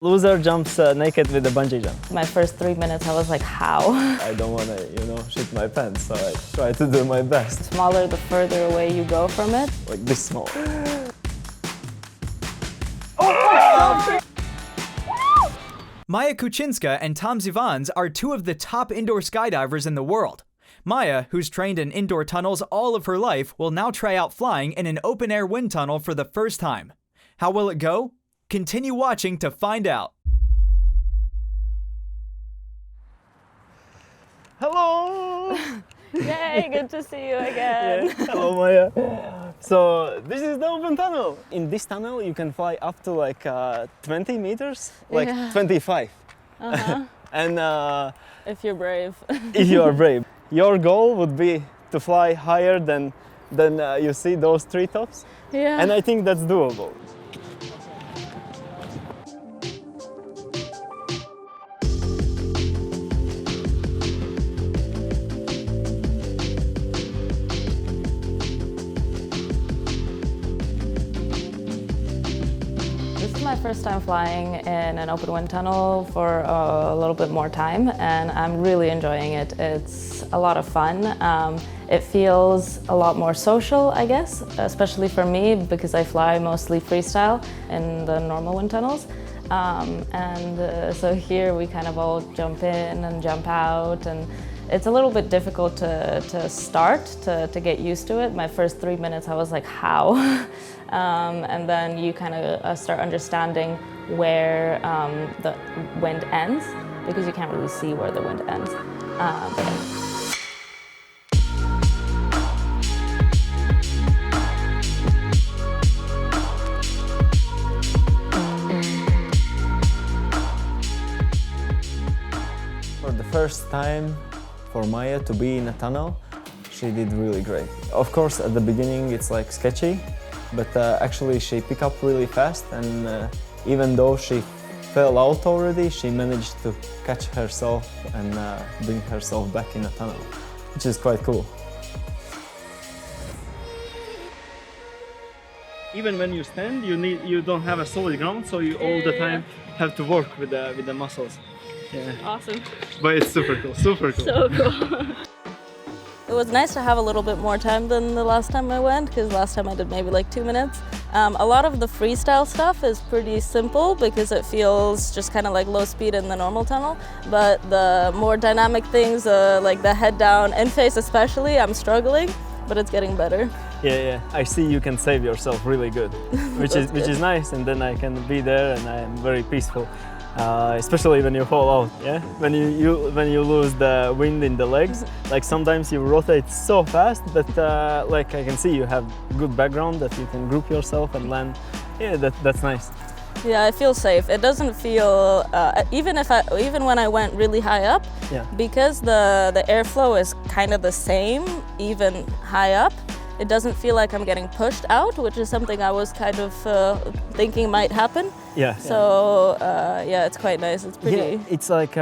Loser jumps naked with a bungee jump. My first 3 minutes, I was like, how? I don't want to, shit my pants, so I try to do my best. The smaller, the further away you go from it. Like this small. Maja Kuczynska and Īvāns are two of the top indoor skydivers in the world. Maja, who's trained in indoor tunnels all of her life, will now try out flying in an open-air wind tunnel for the first time. How will it go? Continue watching to find out. Hello! Yay, good to see you again. Yeah. Hello, Maja. So this is the open tunnel. In this tunnel you can fly up to like 20 meters, like Yeah. 25. And If you're brave. if you are brave. Your goal would be to fly higher than you see those treetops. Yeah. And I think that's doable. This is my first time flying in an open wind tunnel for a little bit more time, and I'm really enjoying it. It's a lot of fun. It feels a lot more social, I guess, especially for me because I fly mostly freestyle in the normal wind tunnels. So here we kind of all jump in and jump out, and it's a little bit difficult to start, to get used to it. My first 3 minutes I was like, how? And then you kind of start understanding where the wind ends, because you can't really see where the wind ends. For the first time for Maja to be in a tunnel, she did really great. Of course, at the beginning it's like sketchy, but actually she picked up really fast, and even though she fell out already, she managed to catch herself and bring herself back in a tunnel, which is quite cool. Even when you stand, you don't have a solid ground, so you all the time have to work with the muscles. Yeah. Awesome. But it's super cool, super cool. So cool. It was nice to have a little bit more time than the last time I went, because last time I did maybe like 2 minutes. A lot of the freestyle stuff is pretty simple because it feels just kind of like low speed in the normal tunnel. But the more dynamic things, like the head down and face especially, I'm struggling, but it's getting better. Yeah. I see you can save yourself really good, which is nice, and then I can be there and I am very peaceful. Especially when you fall out, yeah? When you lose the wind in the legs, like sometimes you rotate so fast, but like I can see you have good background that you can group yourself and land. Yeah, that's nice. Yeah, I feel safe. It doesn't feel even when I went really high up, yeah. Because the airflow is kind of the same even high up. It doesn't feel like I'm getting pushed out, which is something I was kind of thinking might happen. Yeah. So yeah, it's quite nice. It's pretty. Yeah, it's like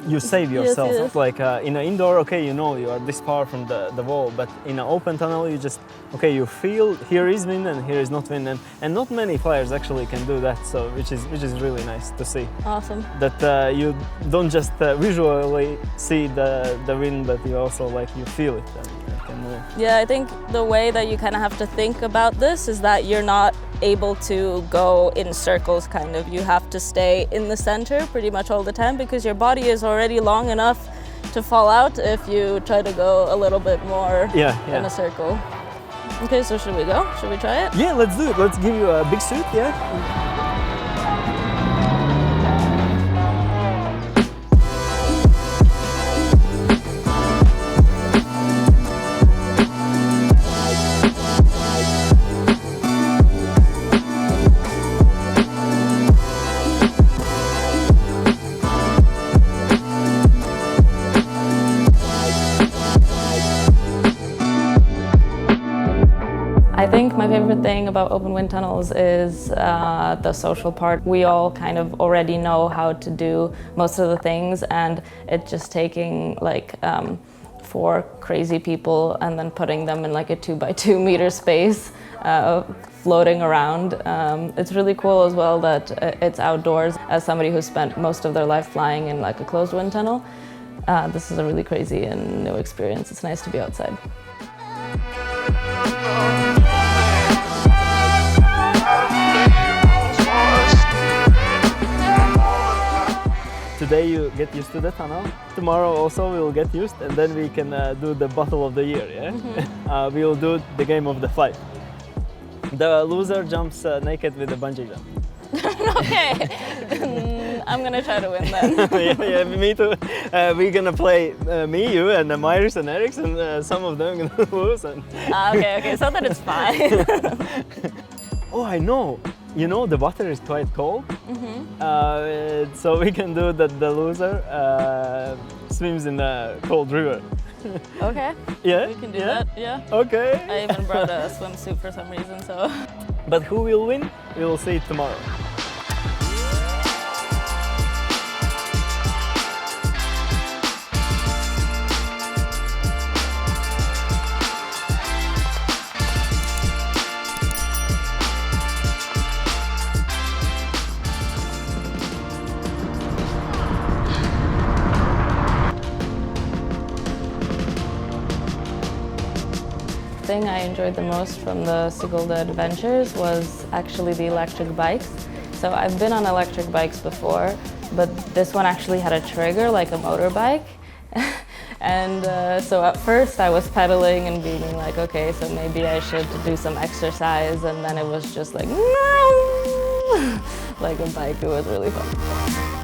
you save yourself. Yes. Like in an indoor, okay, you know you are this far from the wall, but in an open tunnel, you just you feel here is wind and here is not wind, and not many flyers actually can do that. So which is really nice to see. Awesome. That you don't just visually see the wind, but you also you feel it. And can move. Yeah, I think the way that you kind of have to think about this is that you're not able to go in circles, kind of. You have to stay in the center pretty much all the time because your body is already long enough to fall out if you try to go a little bit more in a circle. Okay, so should we go? Should we try it? Yeah, let's do it. Let's give you a big suit, yeah? I think my favorite thing about open wind tunnels is the social part. We all kind of already know how to do most of the things, and it's just taking like 4 crazy people and then putting them in like a 2 by 2 meter space floating around. It's really cool as well that it's outdoors. As somebody who's spent most of their life flying in like a closed wind tunnel, this is a really crazy and new experience. It's nice to be outside. Today you get used to the tunnel. Tomorrow also we'll get used, and then we can do the battle of the year. Yeah, mm-hmm. We will do the game of the flight. The loser jumps naked with a bungee jump. Okay, I'm gonna try to win then. Yeah, me too. We're gonna play me, you, and Myers and Eriks, and some of them gonna lose. And okay, so that it's fine. Oh, I know. You know, the water is quite cold, Mm-hmm. so we can do that. The loser swims in a cold river. Okay. Yeah. We can do that. Yeah. Okay. I even brought a swimsuit for some reason, so. But who will win? We will see tomorrow. The thing I enjoyed the most from the Sigulda adventures was actually the electric bikes. So I've been on electric bikes before, but this one actually had a trigger like a motorbike. And so at first I was pedaling and being like, okay, so maybe I should do some exercise, and then it was just like, like a bike. It was really fun.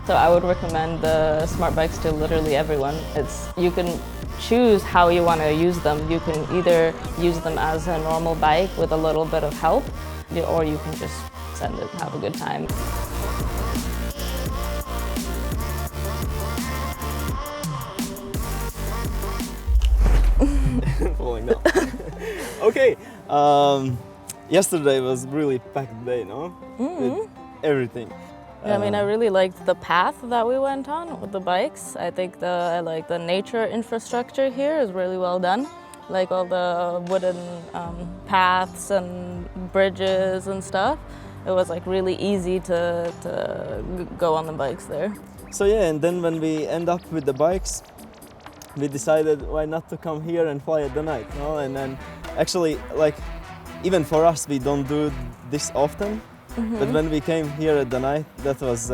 So I would recommend the smart bikes to literally everyone. You can choose how you want to use them. You can either use them as a normal bike with a little bit of help, or you can just send it, have a good time. Falling down. Okay. Yesterday was really packed day, no? Mm-hmm. With everything. Yeah, I mean, I really liked the path that we went on with the bikes. I think I like the nature infrastructure here is really well done. Like all the wooden paths and bridges and stuff. It was like really easy to go on the bikes there. So yeah, and then when we end up with the bikes, we decided why not to come here and fly at the night, no? And then actually, like, even for us, we don't do this often. Mm-hmm. But when we came here at the night, that was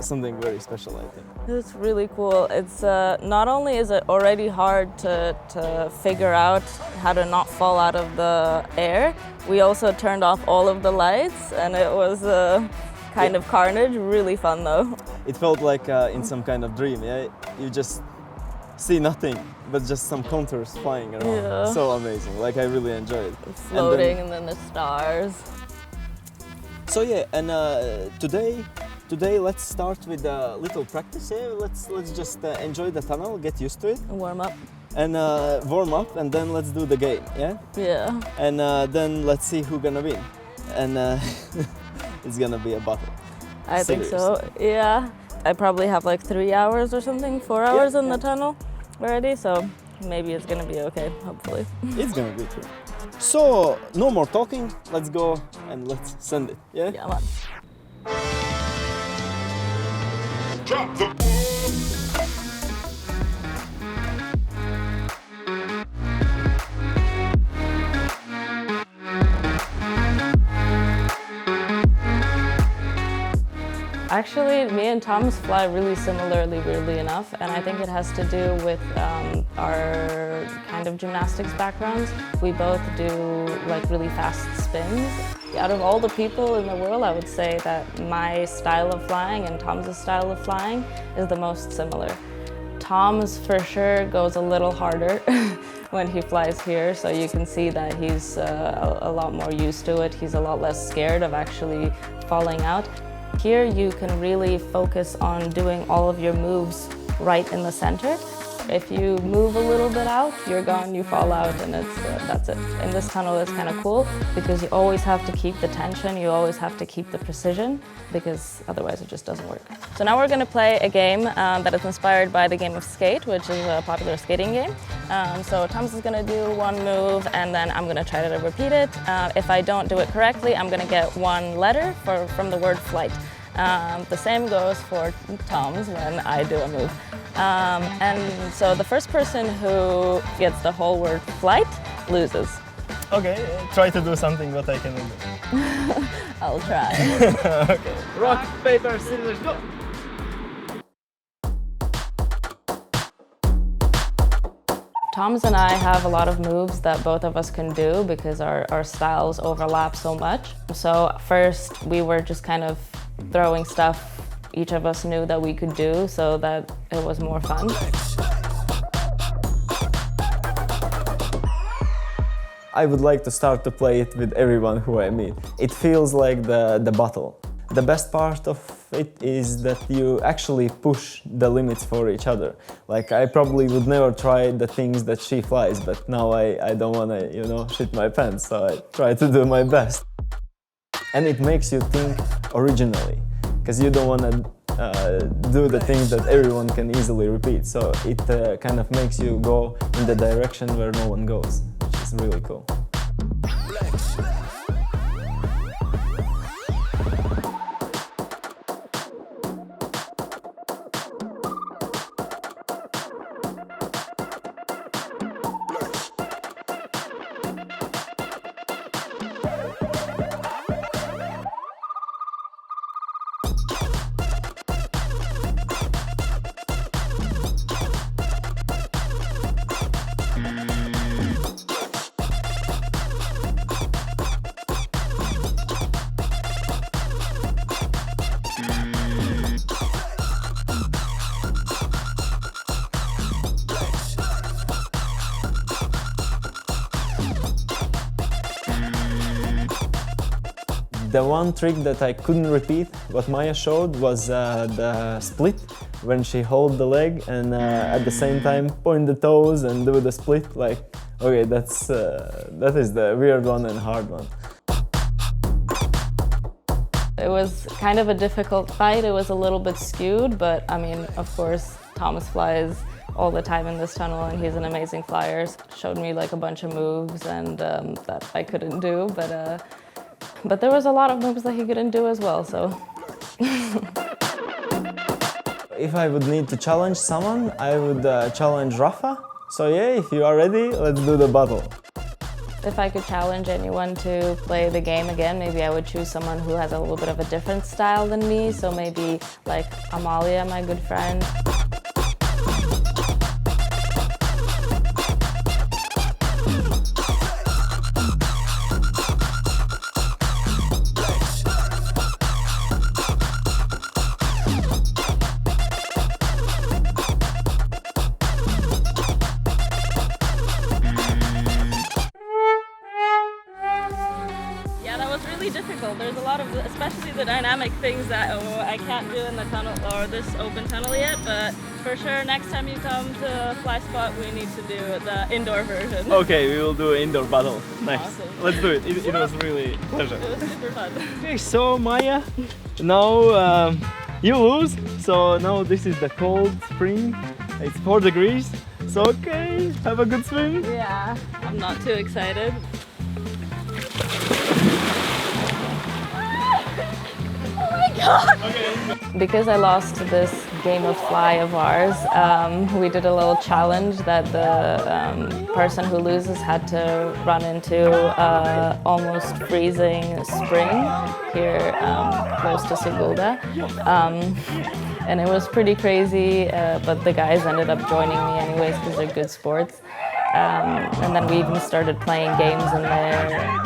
something very special, I think. It's really cool. It's not only is it already hard to figure out how to not fall out of the air, we also turned off all of the lights, and it was kind of carnage. Really fun though. It felt like in some kind of dream, yeah? You just see nothing, but just some contours flying around. Yeah. So amazing, like I really enjoyed it. Floating and then the stars. So yeah, and today let's start with a little practice. Yeah? Let's just enjoy the tunnel, get used to it, Warm up. and warm up, and then let's do the game. Yeah. Yeah. And then let's see who's gonna win, and it's gonna be a battle. I think so. Yeah. I probably have like 3 hours or something, 4 hours in the tunnel already, so maybe it's gonna be okay. Hopefully. It's gonna be true. So, no more talking, let's go and let's send it, yeah? Yeah, man. Drop the Actually, me and Thomas fly really similarly, weirdly enough, and I think it has to do with our kind of gymnastics backgrounds. We both do like really fast spins. Out of all the people in the world, I would say that my style of flying and Tom's style of flying is the most similar. Tom's for sure goes a little harder when he flies here, so you can see that he's a lot more used to it. He's a lot less scared of actually falling out. Here you can really focus on doing all of your moves right in the center. If you move a little bit out, you're gone, you fall out, and that's it. In this tunnel it's kind of cool because you always have to keep the tension, you always have to keep the precision, because otherwise it just doesn't work. So now we're going to play a game that is inspired by the game of Skate, which is a popular skating game. So Tom's is gonna do one move and then I'm gonna try to repeat it. If I don't do it correctly, I'm gonna get one letter from the word flight. The same goes for Tom's when I do a move. And so the first person who gets the whole word flight loses. Okay, try to do something what I can do. I'll try. Okay. Rock, paper, scissors, go! Tom's and I have a lot of moves that both of us can do because our styles overlap so much. So first we were just kind of throwing stuff each of us knew that we could do so that it was more fun. I would like to start to play it with everyone who I meet. It feels like the battle. The best part of it is that you actually push the limits for each other. Like, I probably would never try the things that she flies, but now I don't want to, you know, shit my pants, so I try to do my best. And it makes you think originally, because you don't want to do the things that everyone can easily repeat. So it kind of makes you go in the direction where no one goes, which is really cool. The one trick that I couldn't repeat, what Maja showed, was the split, when she holds the leg and at the same time point the toes and do the split. Like, okay, that is the weird one and hard one. It was kind of a difficult fight. It was a little bit skewed, but I mean, of course, Thomas flies all the time in this tunnel and he's an amazing flyer. Showed me like a bunch of moves and that I couldn't do, but there was a lot of moves that he couldn't do as well, so. If I would need to challenge someone, I would challenge Rafa. So yeah, if you are ready, let's do the battle. If I could challenge anyone to play the game again, maybe I would choose someone who has a little bit of a different style than me. So maybe like Amalia, my good friend. Difficult. There's a lot of, especially the dynamic things that I can't do in the tunnel or this open tunnel yet, but for sure next time you come to Fly Spot we need to do the indoor version. Okay, we will do an indoor battle. Nice. Awesome. Let's do it. It was really a pleasure. It was super fun. Okay, so Maja, now you lose. So now this is the cold spring. It's 4 degrees. So okay, have a good swim. Yeah, I'm not too excited. Because I lost this game of fly of ours, we did a little challenge that the person who loses had to run into almost freezing spring here close to Sigulda. And it was pretty crazy, but the guys ended up joining me anyways because they're good sports. And then we even started playing games in there.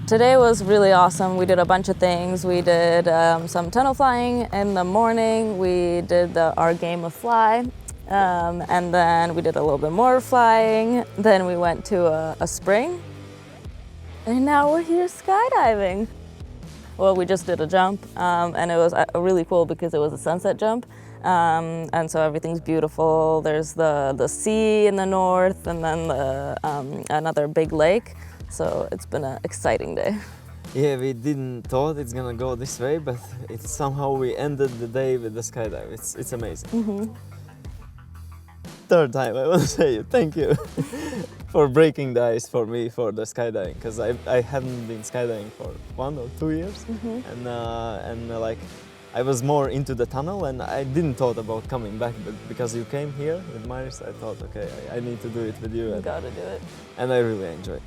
Today was really awesome. We did a bunch of things. We did some tunnel flying in the morning. We did our game of fly. And then we did a little bit more flying. Then we went to a spring. And now we're here skydiving. Well, we just did a jump. And it was really cool because it was a sunset jump. And so everything's beautiful. There's the sea in the north and then another big lake. So it's been an exciting day. Yeah, we didn't thought it's gonna go this way, but it's somehow we ended the day with the skydive. It's amazing. Third time I want to say thank you for breaking the ice for me for the skydiving, because I hadn't been skydiving for 1 or 2 years, and like I was more into the tunnel and I didn't thought about coming back, but because you came here with Maris, I thought, okay, I need to do it with you. You gotta do it. And I really enjoy it.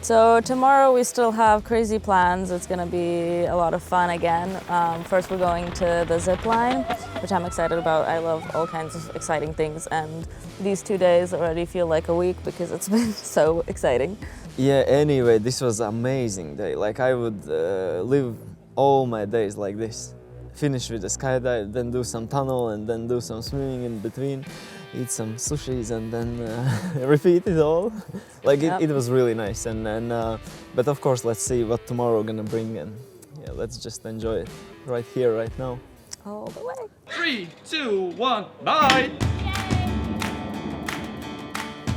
So tomorrow we still have crazy plans. It's gonna be a lot of fun again. First we're going to the Zipline, which I'm excited about. I love all kinds of exciting things, and these 2 days already feel like a week because it's been so exciting. Yeah, anyway, this was an amazing day. Like I would live all my days like this. Finish with the skydive, then do some tunnel, and then do some swimming in between. Eat some sushis and then repeat it all. Like it was really nice, and but of course let's see what tomorrow gonna bring, and yeah, let's just enjoy it right here, right now. All the way. 3, 2, 1, bye!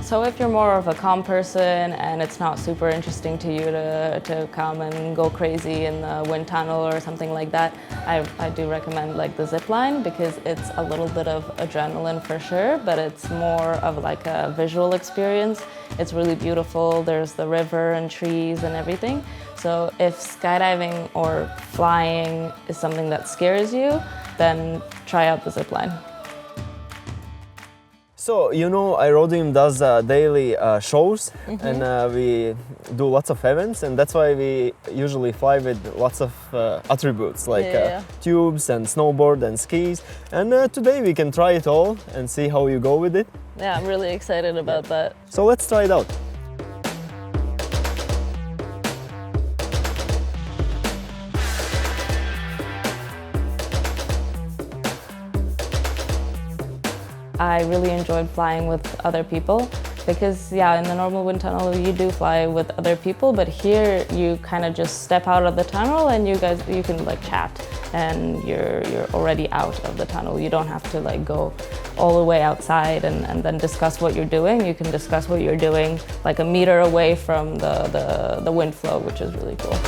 So if you're more of a calm person and it's not super interesting to you to come and go crazy in the wind tunnel or something like that, I do recommend like the Zipline, because it's a little bit of adrenaline for sure, but it's more of like a visual experience. It's really beautiful. There's the river and trees and everything. So if skydiving or flying is something that scares you, then try out the Zipline. So, you know, AERODIUM does daily shows, and we do lots of events, and that's why we usually fly with lots of attributes like tubes and snowboard and skis. And today we can try it all and see how you go with it. Yeah, I'm really excited about that. So let's try it out. I really enjoyed flying with other people because, yeah, in the normal wind tunnel you do fly with other people, but here you kind of just step out of the tunnel and you can like chat, and you're already out of the tunnel. You don't have to like go all the way outside and then discuss what you're doing. You can discuss what you're doing like a meter away from the wind flow, which is really cool.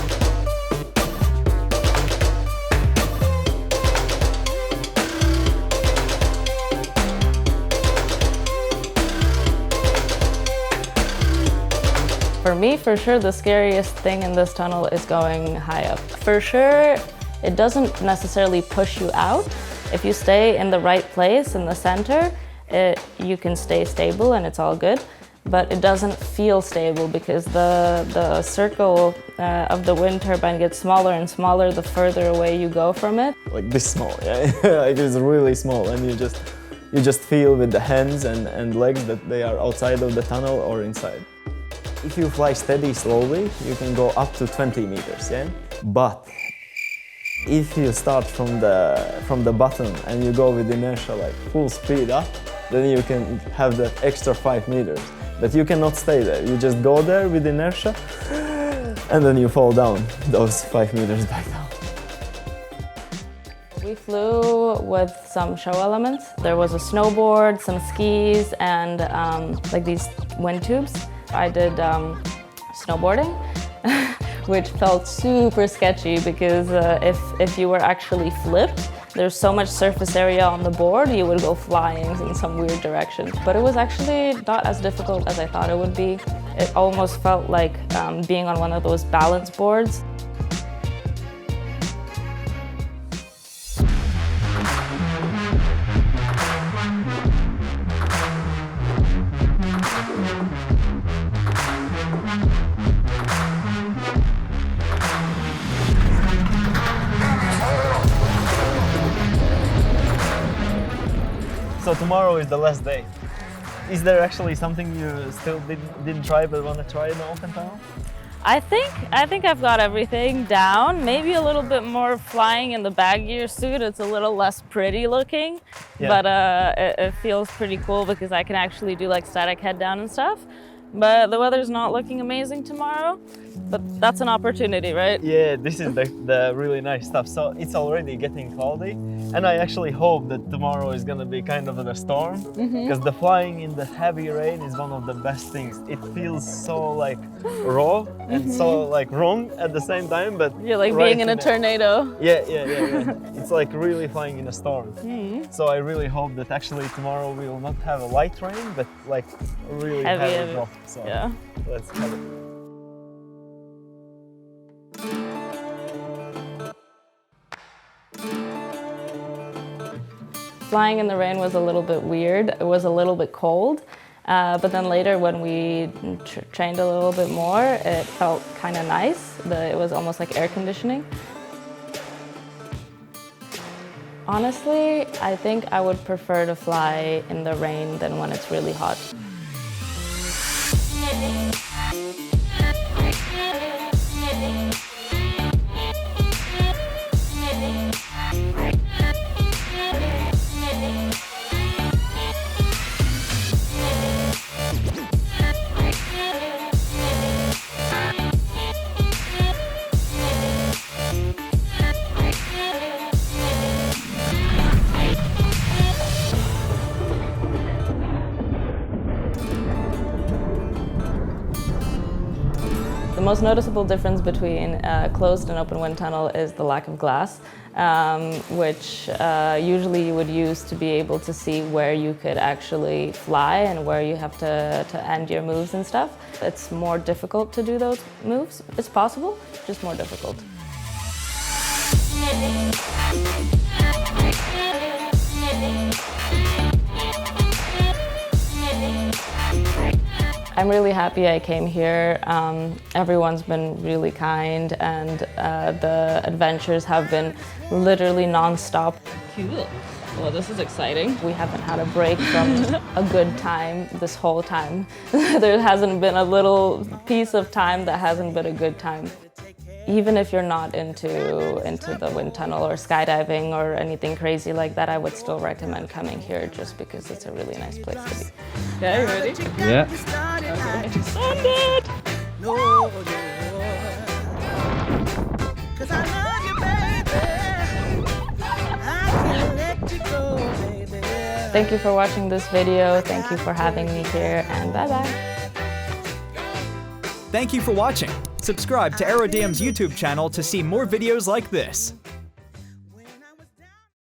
For me, for sure, the scariest thing in this tunnel is going high up. For sure, it doesn't necessarily push you out. If you stay in the right place in the center, you can stay stable and it's all good. But it doesn't feel stable because the circle of the wind turbine gets smaller and smaller the further away you go from it. Like this small, yeah. It is really small, and you just feel with the hands and legs that they are outside of the tunnel or inside. If you fly steady slowly, you can go up to 20 meters, yeah? But if you start from the bottom and you go with inertia like full speed up, then you can have that extra 5 meters. But you cannot stay there. You just go there with inertia and then you fall down those 5 meters back down. We flew with some show elements. There was a snowboard, some skis, and like these wind tubes. I did snowboarding, which felt super sketchy because if you were actually flipped, there's so much surface area on the board, you would go flying in some weird direction. But it was actually not as difficult as I thought it would be. It almost felt like being on one of those balance boards. So tomorrow is the last day. Is there actually something you still didn't try but want to try in the open tunnel? I think I've got everything down. Maybe a little bit more flying in the bag gear suit. It's a little less pretty looking, but it feels pretty cool because I can actually do like static head down and stuff. but the weather's not looking amazing tomorrow. But that's an opportunity, right? Yeah, this is the really nice stuff. So it's already getting cloudy, and I actually hope that tomorrow is gonna be kind of a storm, because the flying in the heavy rain is one of the best things. It feels so like raw and so like wrong at the same time, but You're like being in a tornado. Yeah. It's like really flying in a storm. So I really hope that actually tomorrow we will not have a light rain, but like really heavy drop. So Yeah. let's have it. Flying in the rain was a little bit weird. It was a little bit cold, but then later when we trained a little bit more, it felt kind of nice. It was almost like air conditioning. Honestly, I think I would prefer to fly in the rain than when it's really hot. The most noticeable difference between a closed and open wind tunnel is the lack of glass, which usually you would use to be able to see where you could actually fly and where you have to end your moves and stuff. It's more difficult to do those moves. It's possible, just more difficult. I'm really happy I came here. Everyone's been really kind, and the adventures have been literally non-stop. Cool. Well, this is exciting. We haven't had a break from a good time this whole time. There hasn't been a little piece of time that hasn't been a good time. Even if you're not into the wind tunnel or skydiving or anything crazy like that, I would still recommend coming here just because it's a really nice place to be. Yeah, you ready? Yeah. Okay. Send it! Thank you for watching this video. Thank you for having me here, and bye-bye. Thank you for watching. Subscribe to AERODIUM's YouTube channel to see more videos like this.